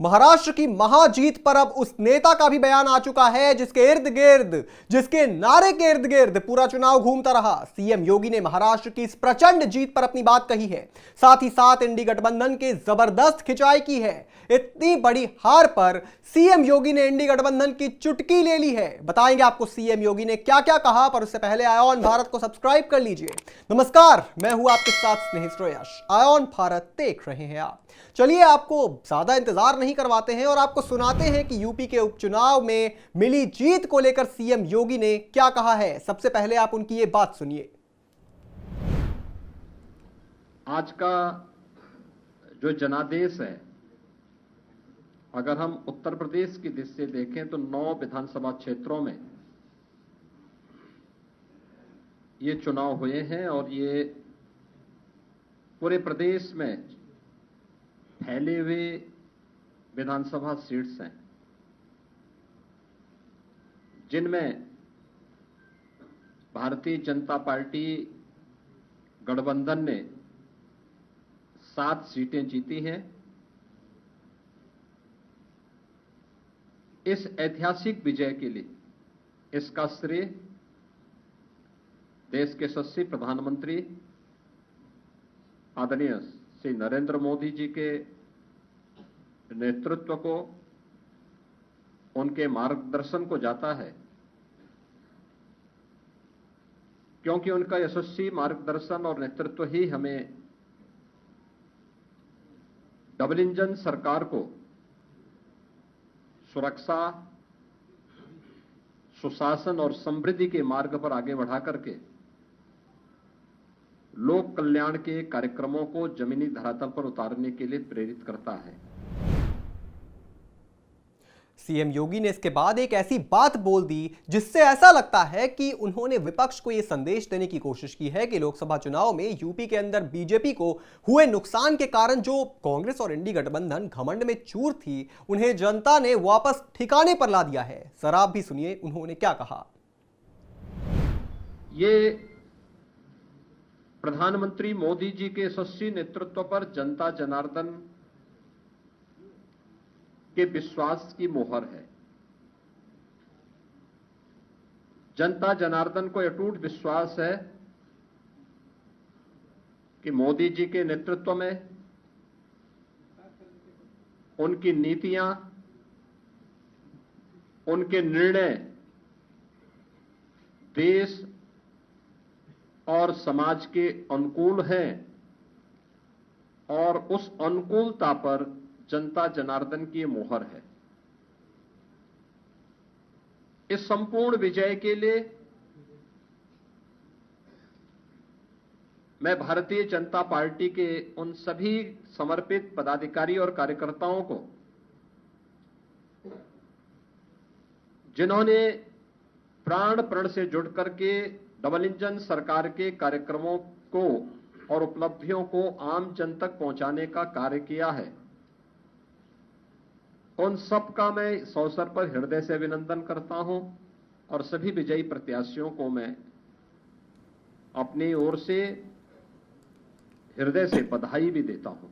महाराष्ट्र की महाजीत पर अब उस नेता का भी बयान आ चुका है जिसके इर्द गिर्द, जिसके नारे के इर्द गिर्द पूरा चुनाव घूमता रहा। सीएम योगी ने महाराष्ट्र की इस प्रचंड जीत पर अपनी बात कही है, साथ ही साथ इंडी गठबंधन की जबरदस्त खिंचाई की है। इतनी बड़ी हार पर सीएम योगी ने इंडी गठबंधन की चुटकी ले ली है। बताएंगे आपको सीएम योगी ने क्या क्या कहा, पर उससे पहले आयोन भारत को सब्सक्राइब कर लीजिए। नमस्कार, मैं हूं आपके साथ स्नेही श्रेयस। आयोन भारत देख रहे हैं आप। चलिए, आपको ज्यादा इंतजार नहीं करवाते हैं और आपको सुनाते हैं कि यूपी के उपचुनाव में मिली जीत को लेकर सीएम योगी ने क्या कहा है। सबसे पहले आप उनकी ये बात सुनिए। आज का जो जनादेश है, अगर हम उत्तर प्रदेश की दृष्टि से देखें तो 9 विधानसभा क्षेत्रों में ये चुनाव हुए हैं और ये पूरे प्रदेश में फैले हुए विधानसभा सीट्स हैं, जिनमें भारतीय जनता पार्टी गठबंधन ने 7 सीटें जीती हैं। इस ऐतिहासिक विजय के लिए इसका श्रेय देश के यशस्वी प्रधानमंत्री आदरणीय श्री नरेंद्र मोदी जी के नेतृत्व को, उनके मार्गदर्शन को जाता है, क्योंकि उनका यशस्वी मार्गदर्शन और नेतृत्व ही हमें डबल इंजन सरकार को सुरक्षा, सुशासन और समृद्धि के मार्ग पर आगे बढ़ा करके लोक कल्याण के कार्यक्रमों को जमीनी धरातल पर उतारने के लिए प्रेरित करता है। सीएम योगी ने इसके बाद एक ऐसी बात बोल दी जिससे ऐसा लगता है कि उन्होंने विपक्ष को यह संदेश देने की कोशिश की है कि लोकसभा चुनाव में यूपी के अंदर बीजेपी को हुए नुकसान के कारण जो कांग्रेस और इंडी गठबंधन घमंड में चूर थी, उन्हें जनता ने वापस ठिकाने पर ला दिया है। सर, आप भी सुनिए उन्होंने क्या कहा। ये प्रधानमंत्री मोदी जी के यशस्वी नेतृत्व पर जनता जनार्दन के विश्वास की मोहर है। जनता जनार्दन को अटूट विश्वास है कि मोदी जी के नेतृत्व में उनकी नीतियां, उनके निर्णय देश और समाज के अनुकूल हैं और उस अनुकूलता पर जनता जनार्दन की मोहर है। इस संपूर्ण विजय के लिए मैं भारतीय जनता पार्टी के उन सभी समर्पित पदाधिकारी और कार्यकर्ताओं को, जिन्होंने प्राण प्रण से जुड़ करके डबल इंजन सरकार के कार्यक्रमों को और उपलब्धियों को आम जन तक पहुंचाने का कार्य किया है, उन सब का मैं इस अवसर पर हृदय से अभिनंदन करता हूं और सभी विजयी प्रत्याशियों को मैं अपनी ओर से हृदय से बधाई भी देता हूं।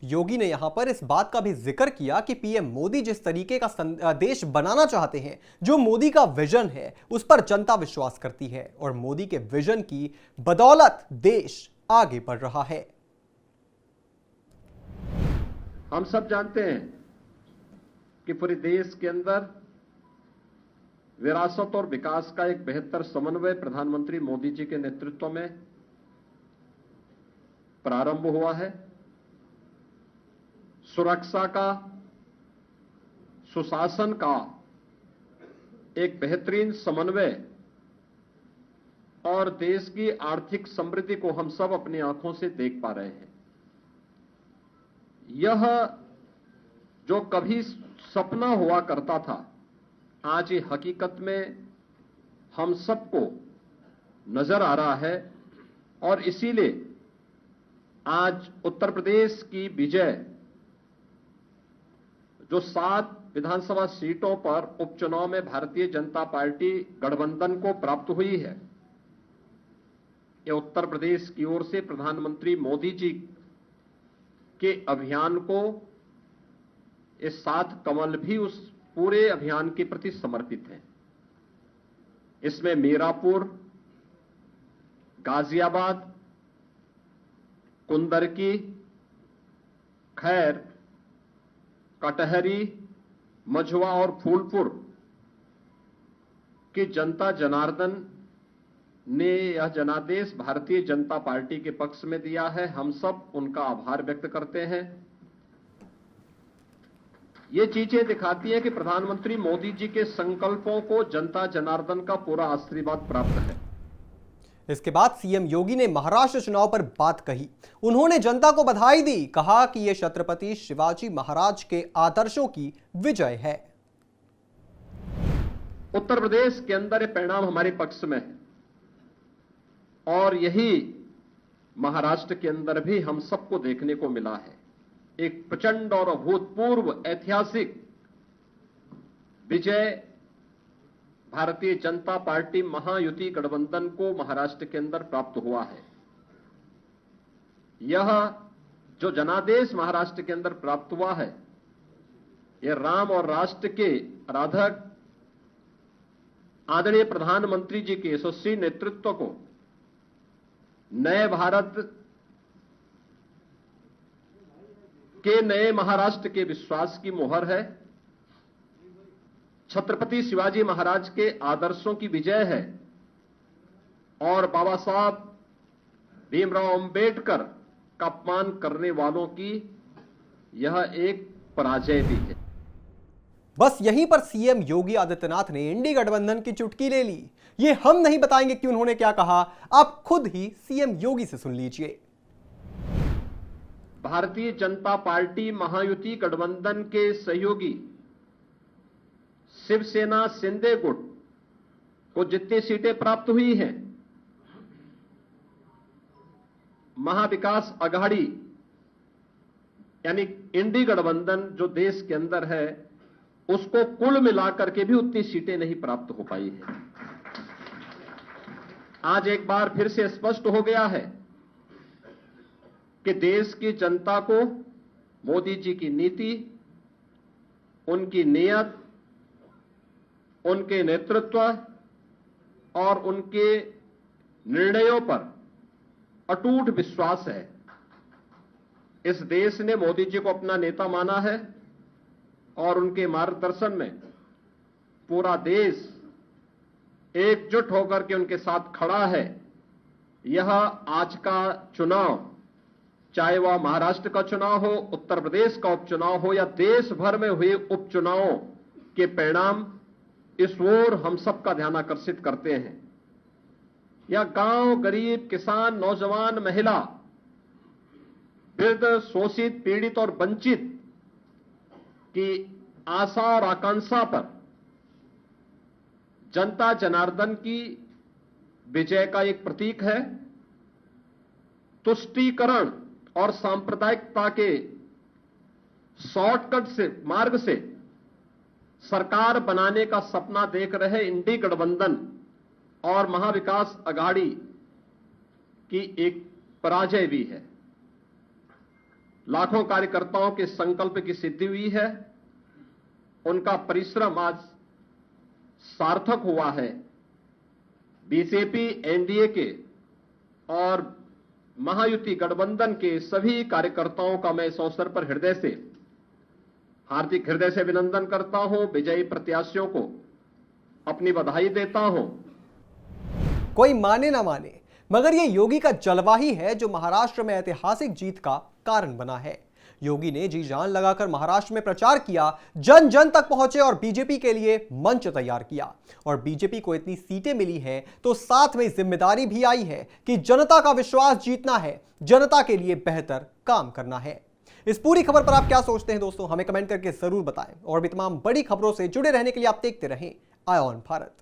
योगी ने यहां पर इस बात का भी जिक्र किया कि पीएम मोदी जिस तरीके का देश बनाना चाहते हैं, जो मोदी का विजन है, उस पर जनता विश्वास करती है और मोदी के विजन की बदौलत देश आगे बढ़ रहा है। हम सब जानते हैं कि पूरे देश के अंदर विरासत और विकास का एक बेहतर समन्वय प्रधानमंत्री मोदी जी के नेतृत्व में प्रारंभ हुआ है। सुरक्षा का, सुशासन का एक बेहतरीन समन्वय और देश की आर्थिक समृद्धि को हम सब अपनी आंखों से देख पा रहे हैं। यह जो कभी सपना हुआ करता था, आज ये हकीकत में हम सबको नजर आ रहा है और इसीलिए आज उत्तर प्रदेश की विजय जो 7 विधानसभा सीटों पर उपचुनाव में भारतीय जनता पार्टी गठबंधन को प्राप्त हुई है, ये उत्तर प्रदेश की ओर से प्रधानमंत्री मोदी जी के अभियान को ये 7 कमल भी उस पूरे अभियान के प्रति समर्पित हैं। इसमें मीरापुर, गाजियाबाद, कुंदरकी, खैर, कटहरी, मझवा और फूलपुर की जनता जनार्दन ने यह जनादेश भारतीय जनता पार्टी के पक्ष में दिया है। हम सब उनका आभार व्यक्त करते हैं। ये चीजें दिखाती हैं कि प्रधानमंत्री मोदी जी के संकल्पों को जनता जनार्दन का पूरा आशीर्वाद प्राप्त है। इसके बाद सीएम योगी ने महाराष्ट्र चुनाव पर बात कही। उन्होंने जनता को बधाई दी, कहा कि यह छत्रपति शिवाजी महाराज के आदर्शों की विजय है। उत्तर प्रदेश के अंदर ये परिणाम हमारे पक्ष में है और यही महाराष्ट्र के अंदर भी हम सबको देखने को मिला है। एक प्रचंड और अभूतपूर्व ऐतिहासिक विजय भारतीय जनता पार्टी महायुति गठबंधन को महाराष्ट्र के अंदर प्राप्त हुआ है। यह जो जनादेश महाराष्ट्र के अंदर प्राप्त हुआ है, यह राम और राष्ट्र के आराधक आदरणीय प्रधानमंत्री जी के यशस्वी नेतृत्व को नए भारत के नए महाराष्ट्र के विश्वास की मोहर है। छत्रपति शिवाजी महाराज के आदर्शों की विजय है और बाबा साहब भीमराव अंबेडकर का अपमान करने वालों की यह एक पराजय भी है। बस यहीं पर सीएम योगी आदित्यनाथ ने इंडी गठबंधन की चुटकी ले ली। ये हम नहीं बताएंगे कि उन्होंने क्या कहा, आप खुद ही सीएम योगी से सुन लीजिए। भारतीय जनता पार्टी महायुति गठबंधन के सहयोगी शिवसेना शिंदे गुट को जितनी सीटें प्राप्त हुई हैं, महाविकास आघाड़ी यानी इंडी गठबंधन जो देश के अंदर है, उसको कुल मिलाकर के भी उतनी सीटें नहीं प्राप्त हो पाई है। आज एक बार फिर से स्पष्ट हो गया है कि देश की जनता को मोदी जी की नीति, उनकी नीयत, उनके नेतृत्व और उनके निर्णयों पर अटूट विश्वास है। इस देश ने मोदी जी को अपना नेता माना है और उनके मार्गदर्शन में पूरा देश एकजुट होकर के उनके साथ खड़ा है। यह आज का चुनाव, चाहे वह महाराष्ट्र का चुनाव हो, उत्तर प्रदेश का उपचुनाव हो या देश भर में हुए उपचुनावों के परिणाम इस ओर हम सबका ध्यान आकर्षित करते हैं। यह गांव, गरीब, किसान, नौजवान, महिला, वृद्ध, शोषित, पीड़ित और वंचित की आशा और आकांक्षा पर जनता जनार्दन की विजय का एक प्रतीक है। तुष्टीकरण और सांप्रदायिकता के शॉर्टकट से मार्ग से सरकार बनाने का सपना देख रहे इंडी गठबंधन और महाविकास आघाड़ी की एक पराजय भी है। लाखों कार्यकर्ताओं के संकल्प की सिद्धि हुई है। उनका परिश्रम आज सार्थक हुआ है। बीजेपी, एनडीए के और महायुति गठबंधन के सभी कार्यकर्ताओं का मैं इस अवसर पर हार्दिक हृदय से अभिनंदन करता हूं। विजयी प्रत्याशियों को अपनी बधाई देता हूं। कोई माने ना माने, मगर यह योगी का जलवा ही है जो महाराष्ट्र में ऐतिहासिक जीत का कारण बना है। योगी ने जी जान लगाकर महाराष्ट्र में प्रचार किया, जन जन तक पहुंचे और बीजेपी के लिए मंच तैयार किया। और बीजेपी को इतनी सीटें मिली हैं तो साथ में जिम्मेदारी भी आई है कि जनता का विश्वास जीतना है, जनता के लिए बेहतर काम करना है। इस पूरी खबर पर आप क्या सोचते हैं दोस्तों, हमें कमेंट करके जरूर बताएं। और भी तमाम बड़ी खबरों से जुड़े रहने के लिए आप देखते रहें आय ऑन भारत।